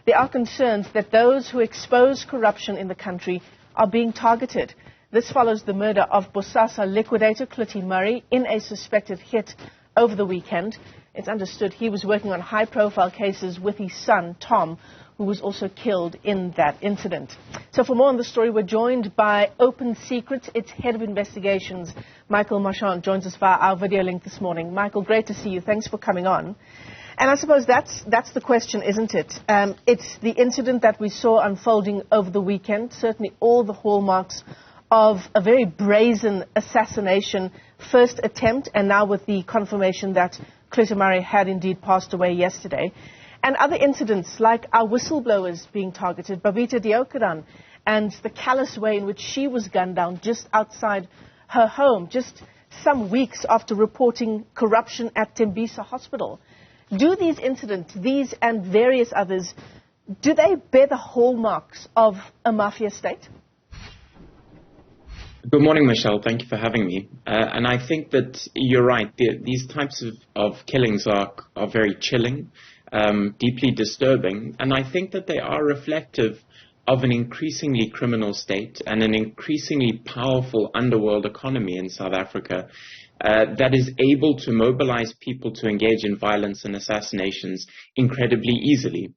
there are concerns that those who expose corruption in the country are being targeted. This follows the murder of Bosasa liquidator Cloete Murray in a suspected hit over the weekend. It's understood he was working on high-profile cases with his son, Tom, who was also killed in that incident. So for more on the story, we're joined by Open Secrets. Its head of investigations, Marchant, joins us via our video link this morning. Michael, great to see you. Thanks for coming on. And I suppose that's the question, isn't it? It's the incident that we saw unfolding over the weekend, certainly all the hallmarks of a very brazen assassination, first attempt, and now with the confirmation that Cloete Murray had indeed passed away yesterday. And other incidents like our whistleblowers being targeted, Babita Deokaran, and the callous way in which she was gunned down just outside her home, just some weeks after reporting corruption at Tembisa Hospital. Do these incidents, these and various others, do they bear the hallmarks of a mafia state? Good morning, Michelle. Thank you for having me. And I think that you're right. These types of killings are very chilling, deeply disturbing. And I think that they are reflective of an increasingly criminal state and an increasingly powerful underworld economy in South Africa that is able to mobilize people to engage in violence and assassinations incredibly easily.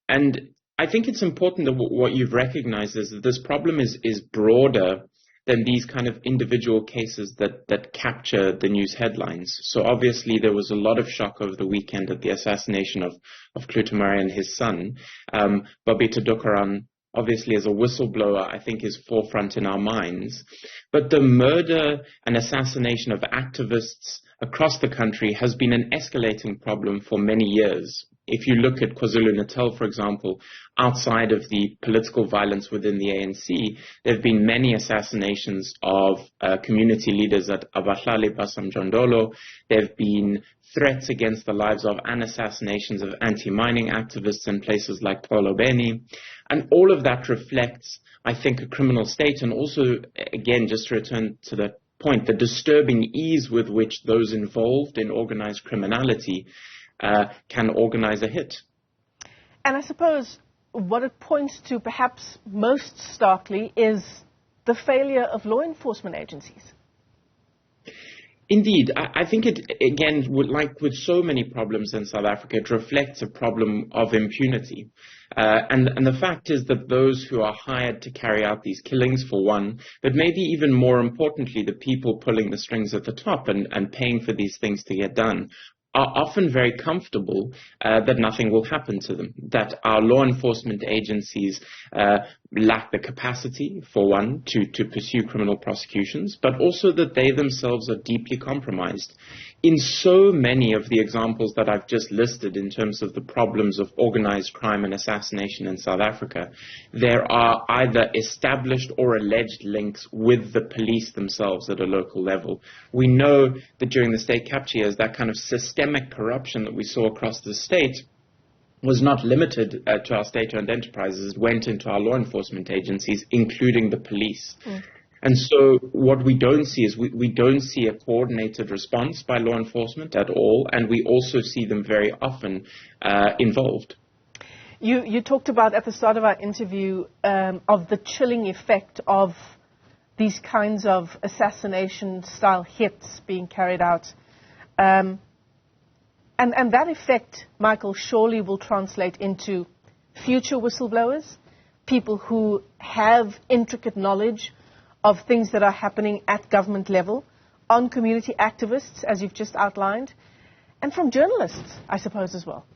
And I think it's important that what you've recognized is that this problem is broader than these kind of individual cases that capture the news headlines. So obviously there was a lot of shock over the weekend at the assassination of Cloete Murray and his son. Babita Deokaran, obviously as a whistleblower, I think is forefront in our minds. But the murder and assassination of activists across the country has been an escalating problem for many years. If you look at KwaZulu-Natal, for example, outside of the political violence within the ANC, there have been many assassinations of community leaders at Abahlali Basamjondolo. There have been threats against the lives of and assassinations of anti-mining activists in places like Xolobeni. And all of that reflects, I think, a criminal state. And also, again, just to return to the point, the disturbing ease with which those involved in organized criminality can organize a hit. And I suppose what it points to perhaps most starkly is the failure of law enforcement agencies. Indeed, I think it, again, like with so many problems in South Africa, it reflects a problem of impunity. And the fact is that those who are hired to carry out these killings, for one, but maybe even more importantly, the people pulling the strings at the top and paying for these things to get done, are often very comfortable that nothing will happen to them, that our law enforcement agencies lack the capacity, for one, to pursue criminal prosecutions, but also that they themselves are deeply compromised. In so many of the examples that I've just listed in terms of the problems of organized crime and assassination in South Africa, there are either established or alleged links with the police themselves at a local level. We know that during the state capture years, that kind of systemic corruption that we saw across the state was not limited to our state-owned enterprises. It went into our law enforcement agencies, including the police. And so what we don't see is we don't see a coordinated response by law enforcement at all, and we also see them very often involved. You talked about at the start of our interview of the chilling effect of these kinds of assassination-style hits being carried out. And that effect, Michael, surely will translate into future whistleblowers, people who have intricate knowledge of things that are happening at government level, on community activists, as you've just outlined, and from journalists, I suppose, as well.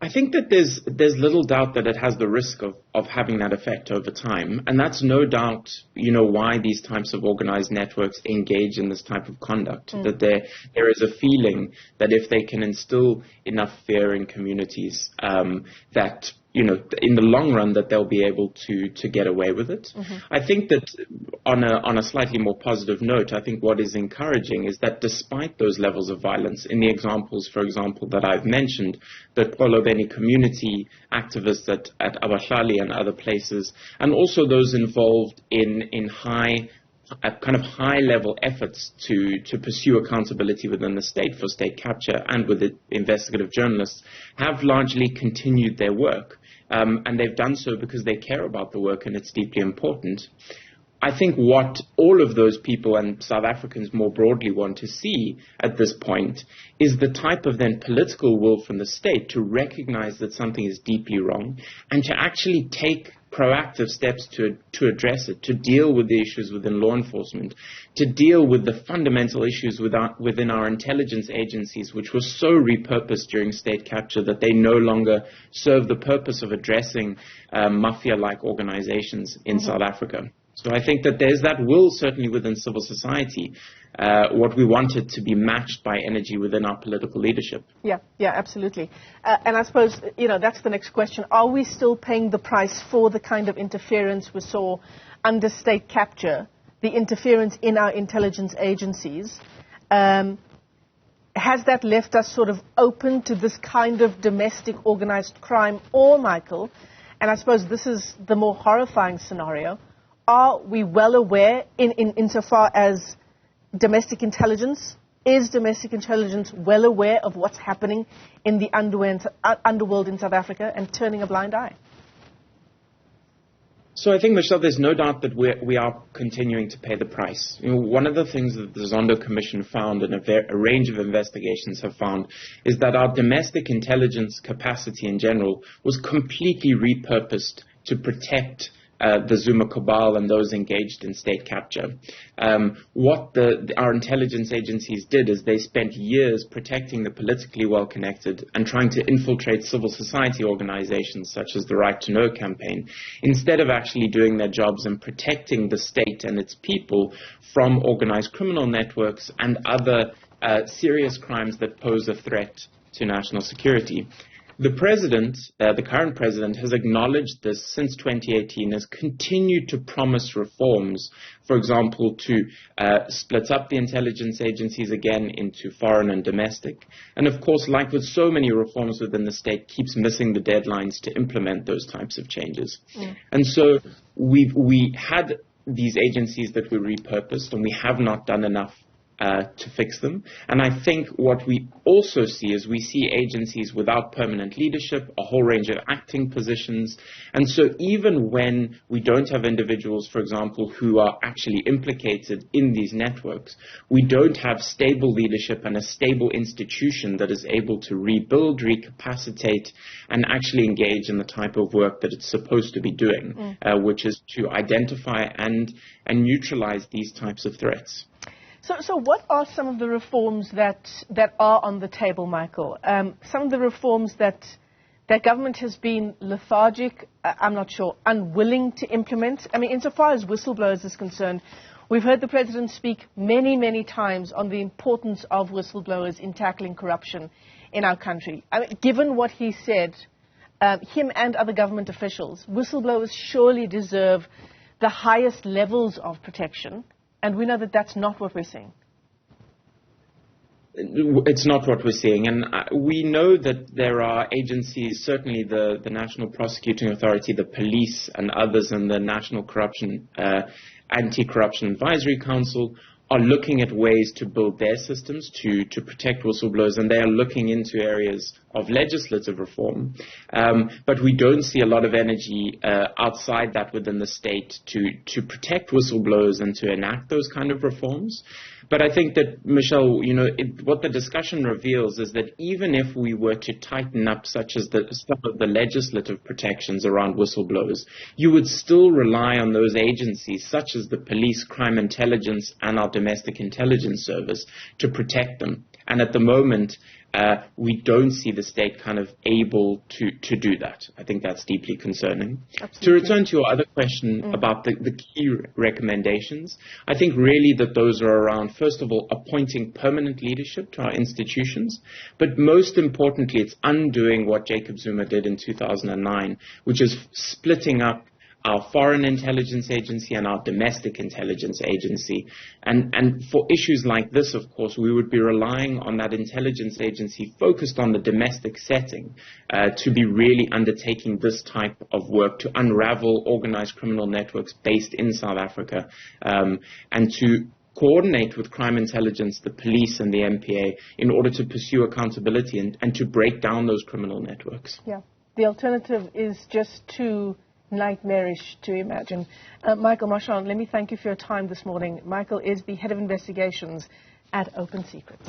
I think that there's little doubt that it has the risk of having that effect over time. And that's no doubt, why these types of organized networks engage in this type of conduct. That there is a feeling that if they can instill enough fear in communities, that in the long run, that they'll be able to get away with it. I think that on a slightly more positive note, I think what is encouraging is that despite those levels of violence, in the examples, for example, that I've mentioned, the Xolobeni community activists at Abahlali and other places, and also those involved in high kind of high-level efforts to pursue accountability within the state for state capture and with the investigative journalists have largely continued their work. And they've done so because they care about the work and it's deeply important. I think what all of those people and South Africans more broadly want to see at this point is the type of then political will from the state to recognize that something is deeply wrong and to actually take proactive steps to address it, to deal with the issues within law enforcement, to deal with the fundamental issues within our intelligence agencies, which were so repurposed during state capture that they no longer serve the purpose of addressing mafia-like organizations in South Africa. So I think that there's that will certainly within civil society, what we wanted to be matched by energy within our political leadership. Yeah, absolutely. And I suppose, that's the next question. Are we still paying the price for the kind of interference we saw under state capture, the interference in our intelligence agencies? Has that left us sort of open to this kind of domestic organized crime? Or, Michael, and I suppose this is the more horrifying scenario, are we well aware insofar as domestic intelligence? Is domestic intelligence well aware of what's happening in the underworld in South Africa and turning a blind eye? So I think, Michelle, there's no doubt that we are continuing to pay the price. One of the things that the Zondo Commission found and a range of investigations have found is that our domestic intelligence capacity in general was completely repurposed to protect the Zuma cabal and those engaged in state capture. What our intelligence agencies did is they spent years protecting the politically well-connected and trying to infiltrate civil society organizations such as the Right to Know campaign, instead of actually doing their jobs and protecting the state and its people from organized criminal networks and other serious crimes that pose a threat to national security. The president, the current president, has acknowledged this since 2018, has continued to promise reforms, for example, to split up the intelligence agencies again into foreign and domestic. And of course, like with so many reforms within the state, keeps missing the deadlines to implement those types of changes. And so we had these agencies that were repurposed, and we have not done enough to fix them. And I think what we also see is we see agencies without permanent leadership, a whole range of acting positions. And so even when we don't have individuals, for example, who are actually implicated in these networks, we don't have stable leadership and a stable institution that is able to rebuild, recapacitate, and actually engage in the type of work that it's supposed to be doing, which is to identify and neutralize these types of threats. So what are some of the reforms that are on the table, Michael? Some of the reforms that government has been lethargic, I'm not sure, unwilling to implement? I mean, insofar as whistleblowers is concerned, we've heard the president speak many, many times on the importance of whistleblowers in tackling corruption in our country. I mean, given what he said, him and other government officials, whistleblowers surely deserve the highest levels of protection. And we know that that's not what we're seeing. It's not what we're seeing. And we know that there are agencies, certainly the National Prosecuting Authority, the police and others, and the National Anti-Corruption Advisory Council are looking at ways to build their systems to protect whistleblowers, and they are looking into areas of legislative reform. But we don't see a lot of energy outside that within the state to protect whistleblowers and to enact those kind of reforms. But I think that, Michelle, what the discussion reveals is that even if we were to tighten up some of the legislative protections around whistleblowers, you would still rely on those agencies such as the police, crime intelligence, and our domestic intelligence service to protect them. And at the moment, we don't see the state kind of able to do that. I think that's deeply concerning. Absolutely. To return to your other question about the key recommendations, I think really that those are around, first of all, appointing permanent leadership to our institutions, but most importantly, it's undoing what Jacob Zuma did in 2009, which is splitting up our foreign intelligence agency and our domestic intelligence agency. And for issues like this, of course, we would be relying on that intelligence agency focused on the domestic setting to be really undertaking this type of work to unravel organized criminal networks based in South Africa, and to coordinate with crime intelligence, the police and the MPA in order to pursue accountability and to break down those criminal networks. Yeah, the alternative is just too nightmarish to imagine. Michael Marchant, let me thank you for your time this morning. Michael is the Head of Investigations at Open Secrets.